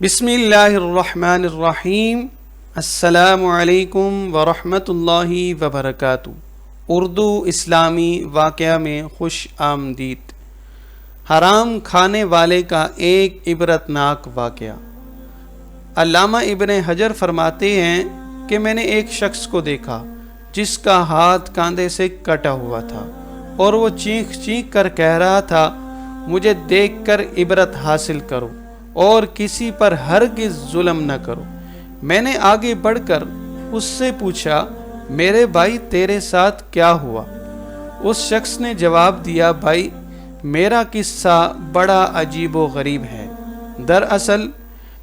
بسم اللہ الرحمن الرحیم۔ السلام علیکم ورحمۃ اللہ وبرکاتہ۔ اردو اسلامی واقعہ میں خوش آمدید۔ حرام کھانے والے کا ایک عبرتناک واقعہ۔ علامہ ابن حجر فرماتے ہیں کہ میں نے ایک شخص کو دیکھا جس کا ہاتھ کاندھے سے کٹا ہوا تھا اور وہ چیخ چیخ کر کہہ رہا تھا، مجھے دیکھ کر عبرت حاصل کرو اور کسی پر ہرگز ظلم نہ کرو۔ میں نے آگے بڑھ کر اس سے پوچھا، میرے بھائی تیرے ساتھ کیا ہوا؟ اس شخص نے جواب دیا، بھائی میرا قصہ بڑا عجیب و غریب ہے۔ دراصل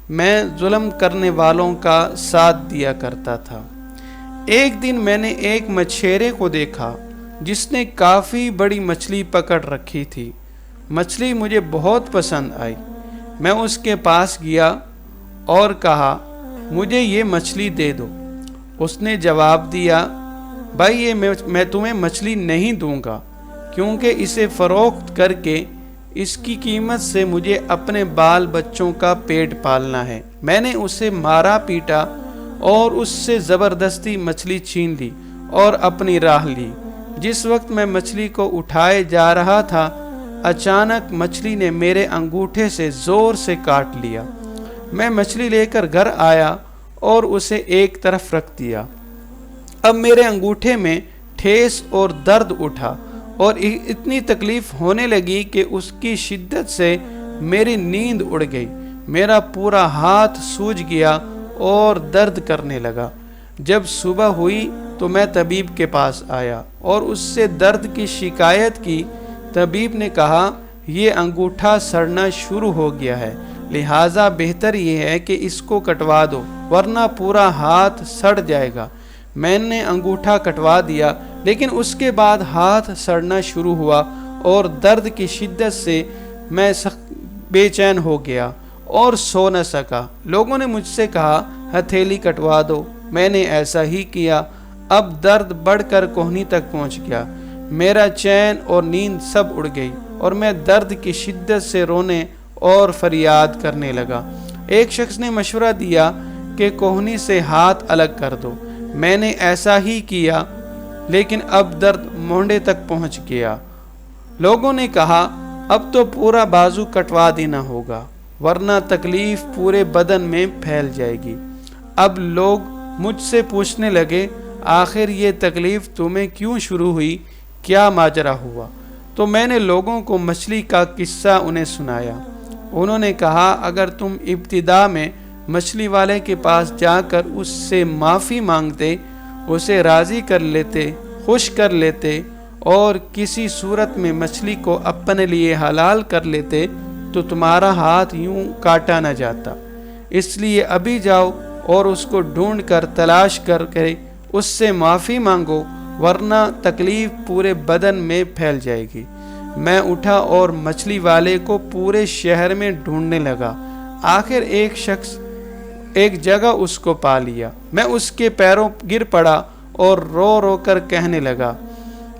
میں ظلم کرنے والوں کا ساتھ دیا کرتا تھا۔ ایک دن میں نے ایک مچھیرے کو دیکھا جس نے کافی بڑی مچھلی پکڑ رکھی تھی۔ مچھلی مجھے بہت پسند آئی۔ میں اس کے پاس گیا اور کہا، مجھے یہ مچھلی دے دو۔ اس نے جواب دیا، بھائی یہ میں تمہیں مچھلی نہیں دوں گا، کیونکہ اسے فروخت کر کے اس کی قیمت سے مجھے اپنے بال بچوں کا پیٹ پالنا ہے۔ میں نے اسے مارا پیٹا اور اس سے زبردستی مچھلی چھین لی اور اپنی راہ لی۔ جس وقت میں مچھلی کو اٹھائے جا رہا تھا، اچانک مچھلی نے میرے انگوٹھے سے زور سے کاٹ لیا۔ میں مچھلی لے کر گھر آیا اور اسے ایک طرف رکھ دیا۔ اب میرے انگوٹھے میں ٹھیس اور درد اٹھا اور اتنی تکلیف ہونے لگی کہ اس کی شدت سے میری نیند اڑ گئی۔ میرا پورا ہاتھ سوج گیا اور درد کرنے لگا۔ جب صبح ہوئی تو میں طبیب کے پاس آیا اور اس سے درد کی شکایت کی۔ طبیب نے کہا، یہ انگوٹھا سڑنا شروع ہو گیا ہے، لہٰذا بہتر یہ ہے کہ اس کو کٹوا دو ورنہ پورا ہاتھ سڑ جائے گا۔ میں نے انگوٹھا کٹوا دیا، لیکن اس کے بعد ہاتھ سڑنا شروع ہوا اور درد کی شدت سے میں بے چین ہو گیا اور سو نہ سکا۔ لوگوں نے مجھ سے کہا، ہتھیلی کٹوا دو۔ میں نے ایسا ہی کیا۔ اب درد بڑھ کر کوہنی تک پہنچ گیا۔ میرا چین اور نیند سب اڑ گئی اور میں درد کی شدت سے رونے اور فریاد کرنے لگا۔ ایک شخص نے مشورہ دیا کہ کوہنی سے ہاتھ الگ کر دو۔ میں نے ایسا ہی کیا، لیکن اب درد مونڈے تک پہنچ گیا۔ لوگوں نے کہا، اب تو پورا بازو کٹوا دینا ہوگا ورنہ تکلیف پورے بدن میں پھیل جائے گی۔ اب لوگ مجھ سے پوچھنے لگے، آخر یہ تکلیف تمہیں کیوں شروع ہوئی؟ کیا ماجرا ہوا؟ تو میں نے لوگوں کو مچھلی کا قصہ انہیں سنایا۔ انہوں نے کہا، اگر تم ابتدا میں مچھلی والے کے پاس جا کر اس سے معافی مانگتے، اسے راضی کر لیتے، خوش کر لیتے اور کسی صورت میں مچھلی کو اپنے لیے حلال کر لیتے تو تمہارا ہاتھ یوں کاٹا نہ جاتا۔ اس لیے ابھی جاؤ اور اس کو ڈھونڈ کر تلاش کر کے اس سے معافی مانگو ورنہ تکلیف پورے بدن میں پھیل جائے گی۔ میں اٹھا اور مچھلی والے کو پورے شہر میں ڈھونڈنے لگا۔ آخر ایک شخص ایک جگہ اس کو پا لیا۔ میں اس کے پیروں گر پڑا اور رو رو کر کہنے لگا،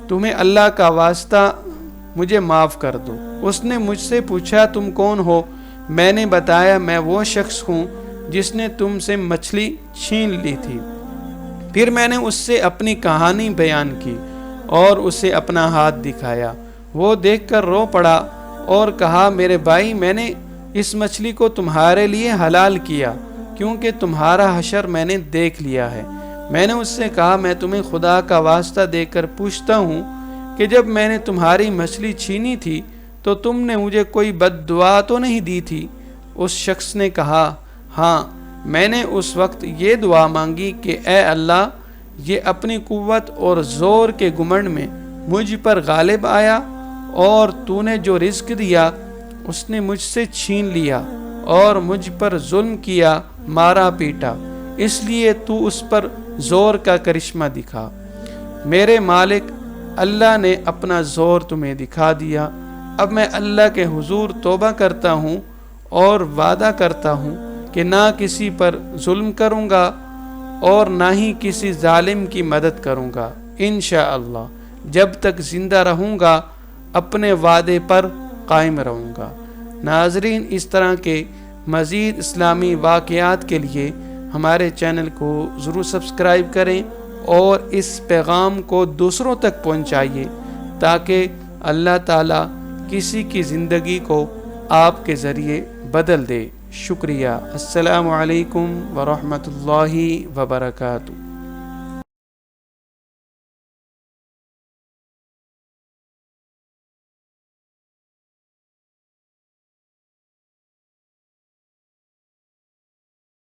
تمہیں اللہ کا واسطہ مجھے معاف کر دو۔ اس نے مجھ سے پوچھا، تم کون ہو؟ میں نے بتایا، میں وہ شخص ہوں جس نے تم سے مچھلی چھین لی تھی۔ پھر میں نے اس سے اپنی کہانی بیان کی اور اسے اپنا ہاتھ دکھایا۔ وہ دیکھ کر رو پڑا اور کہا، میرے بھائی میں نے اس مچھلی کو تمہارے لیے حلال کیا کیونکہ تمہارا حشر میں نے دیکھ لیا ہے۔ میں نے اس سے کہا، میں تمہیں خدا کا واسطہ دے کر پوچھتا ہوں کہ جب میں نے تمہاری مچھلی چھینی تھی تو تم نے مجھے کوئی بد دعا تو نہیں دی تھی؟ اس شخص نے کہا، ہاں، میں نے اس وقت یہ دعا مانگی کہ اے اللہ، یہ اپنی قوت اور زور کے گھمنڈ میں مجھ پر غالب آیا اور تو نے جو رزق دیا اس نے مجھ سے چھین لیا اور مجھ پر ظلم کیا، مارا پیٹا، اس لیے تو اس پر زور کا کرشمہ دکھا۔ میرے مالک اللہ نے اپنا زور تمہیں دکھا دیا۔ اب میں اللہ کے حضور توبہ کرتا ہوں اور وعدہ کرتا ہوں کہ نہ کسی پر ظلم کروں گا اور نہ ہی کسی ظالم کی مدد کروں گا۔ انشاءاللہ جب تک زندہ رہوں گا اپنے وعدے پر قائم رہوں گا۔ ناظرین، اس طرح کے مزید اسلامی واقعات کے لیے ہمارے چینل کو ضرور سبسکرائب کریں اور اس پیغام کو دوسروں تک پہنچائیے تاکہ اللہ تعالیٰ کسی کی زندگی کو آپ کے ذریعے بدل دے۔ شکریہ۔ السلام علیکم ورحمۃ اللہ وبرکاتہ۔